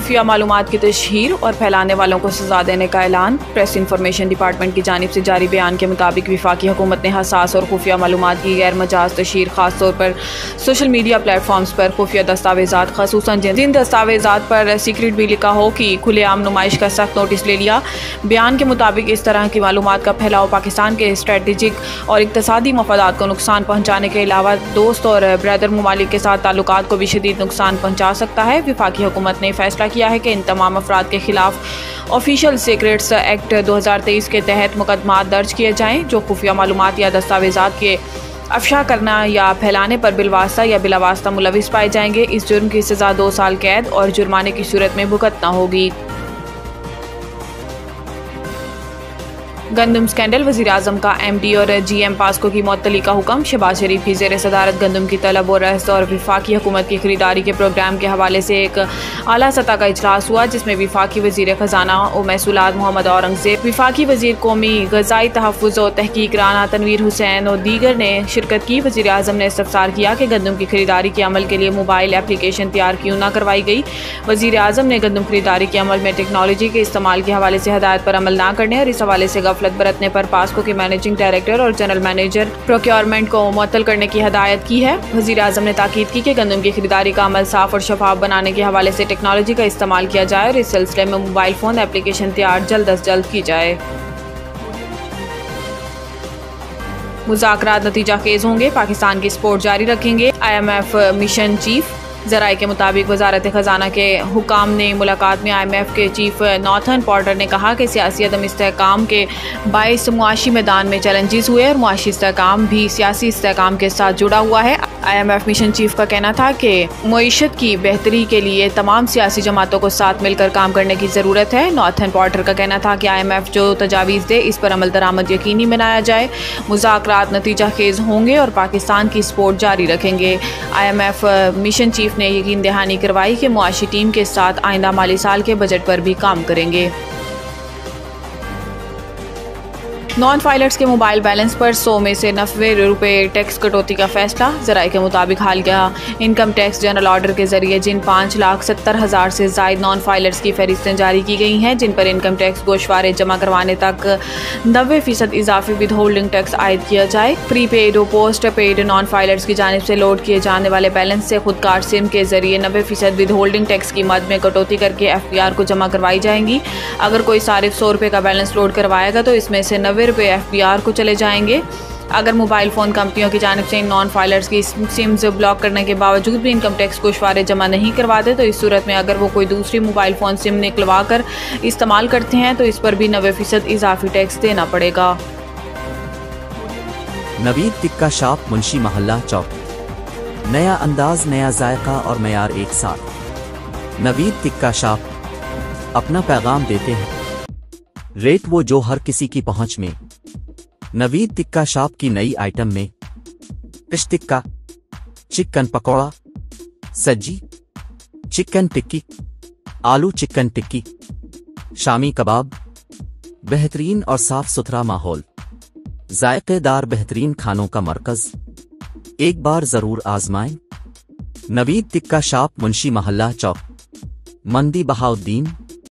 खुफिया मालूमात की तशहीर और फैलाने वालों को सजा देने का ऐलान। प्रेस इंफॉर्मेशन डिपार्टमेंट की जानिब से जारी बयान के मुताबिक वफाकी हुकूमत ने हसास और खुफिया मालूमात की गैर मजाज तशहीर खास तौर पर सोशल मीडिया प्लेटफॉर्म्स पर खुफिया दस्तावेजात खसूसन जिन दस्तावेजात पर सीक्रेट भी लिखा हो की खुलेआम नुमाइश का सख्त नोटिस ले लिया। बयान के मुताबिक इस तरह की मालूमात का फैलाव पाकिस्तान के स्ट्रेटेजिक और इक्तसादी मफादात को नुकसान पहुँचाने के अलावा दोस्त और ब्रदर ममालिक के साथ ताल्लुकात को भी शदीद नुकसान पहुँचा सकता है। वफाकी हुकूमत ने फैसला किया है कि इन तमाम अफराद के खिलाफ ऑफिशियल सीक्रेट्स एक्ट 2023 के तहत मुकदमा दर्ज किए जाएँ जो खुफिया मालूमात या दस्तावेजात के अफशा करना या फैलाने पर बिलवास्ता या बिलावास्ता मुलविस पाए जाएंगे। इस जुर्म की सज़ा 2 साल कैद और जुर्माने की सूरत में भुगतना होगी। गंदम स्कैंडल, वज़ीर आज़म का MD और GM पास्को की मुअत्तली का हुक्म। शहबाज शरीफ की ज़ेर सदारत गंदम की तलब और रहस्त और वफाकी हुकूमत की खरीदारी के प्रोग्राम के हवाले से एक आला सतह का इजलास हुआ जिसमें वफाकी वज़ीर ख़जाना और महसूलात मोहम्मद औरंगज़ेब, वफाकी वज़ीर कौमी ग़ज़ाई तहफ़्फ़ुज़ और तहक़ीक़ राना तनवीर हुसैन और दीगर ने शिरकत की। वज़ीर आज़म ने इस्तफ़सार किया कि गंदम की खरीदारी के अमल के लिए मोबाइल एप्लीकेशन तैयार क्यों न करवाई गई। वज़ीर आज़म ने गंदम खरीदारी के अमल में टेक्नोलॉजी के इस्तेमाल के हवाले से हदायत पर अमल न करने और इस हवाले से गफलत बरतने पर पास्को के मैनेजिंग डायरेक्टर और जनरल मैनेजर प्रोक्योरमेंट को मुअत्तल करने की हदायत की है। वज़ीर आज़म ने ताकीद की कि गंदम की खरीदारी का अमल साफ और शफाफ बनाने के हवाले से टेक्नोलॉजी का इस्तेमाल किया जाए और इस सिलसिले में मोबाइल फ़ोन एप्लीकेशन तैयार जल्द अज जल्द की जाए। मुज़ाकरात नतीजा खेज़ होंगे, पाकिस्तान की सपोर्ट जारी रखेंगे। IMF मिशन चीफ ज़राए के मुताबिक वज़ारत ख़जाना के हुकाम ने मुलाकात में IMF के चीफ नॉर्थन पॉर्टर ने कहा कि सियासी अदम इस्तेहकाम के बाइस मुआशी मैदान में चैलेंजेस हुए और मुआशी इस्तेहकाम भी सियासी इस्तेहकाम के साथ जुड़ा हुआ है। IMF मिशन चीफ का कहना था कि मईशत की बेहतरी के लिए तमाम सियासी जमातों को साथ मिलकर काम करने की ज़रूरत है। नॉर्थन पॉर्टर का कहना था कि IMF जो तजावीज़ दे इस पर अमल दरामद यकीनी बनाया जाए। मुज़ाकरात नतीजा खेज़ होंगे और पाकिस्तान की सपोर्ट जारी रखेंगे। IMF मिशन चीफ ने यकीन दहानी करवाई कि मुआशी टीम के साथ आइंदा माली साल के बजट पर भी काम करेंगे। नॉन फाइलर्स के मोबाइल बैलेंस पर 100 में से 90 रुपये टैक्स कटौती का फैसला। ज़राए के मुताबिक हालिया इनकम टैक्स जनरल ऑर्डर के जरिए जिन 5,70,000 से ज़ायद नॉन फाइलर्स की फहरिस्तें जारी की गई हैं जिन पर इनकम टैक्स गोशवारे जमा करवाने तक 90% इजाफी विद होल्डिंग टैक्स आयद किया जाए। प्री पेड और पोस्ट पेड नॉन फाइलर्स की जानिब से लोड किए जाने वाले बैलेंस से खुदकार सिम के जरिए 90% विद होल्डिंग टैक्स की मद में कटौती करके FPR को जमा करवाई जाएंगी। अगर कोई सारिफ 100 रुपये का बैलेंस लोड करवाएगा तो इसमें से 90 रुपये FPR को चले जाएंगे। अगर मोबाइल फ़ोन कंपनियों की जानिब से इन नॉन फाइलर्स की सिम्स ब्लॉक करने के बावजूद भी इनकम टैक्स गोशवारे जमा नहीं करवाते तो इस सूरत में अगर वो कोई दूसरी मोबाइल फ़ोन सिम निकलवा कर इस्तेमाल करते हैं तो इस पर भी 90% इजाफी टैक्स देना पड़ेगा। नवीद टिक्का शॉप, मुंशी महल्ला चौक। नया अंदाज, नया जायका और मयार एक साथ। नवीद टिक्का शॉप अपना पैगाम देते हैं, रेट वो जो हर किसी की पहुंच में। नवीद टिक्का शॉप की नई आइटम में फिश टिक्का, चिकन पकौड़ा, सज्जी, चिकन टिक्की, आलू चिकन टिक्की, शामी कबाब, बेहतरीन और साफ सुथरा माहौल, जायकेदार बेहतरीन खानों का मरकज। एक बार जरूर आजमाएं। नवीद टिक्का शॉप, मुंशी महल्ला चौक, मंदी बहाउद्दीन।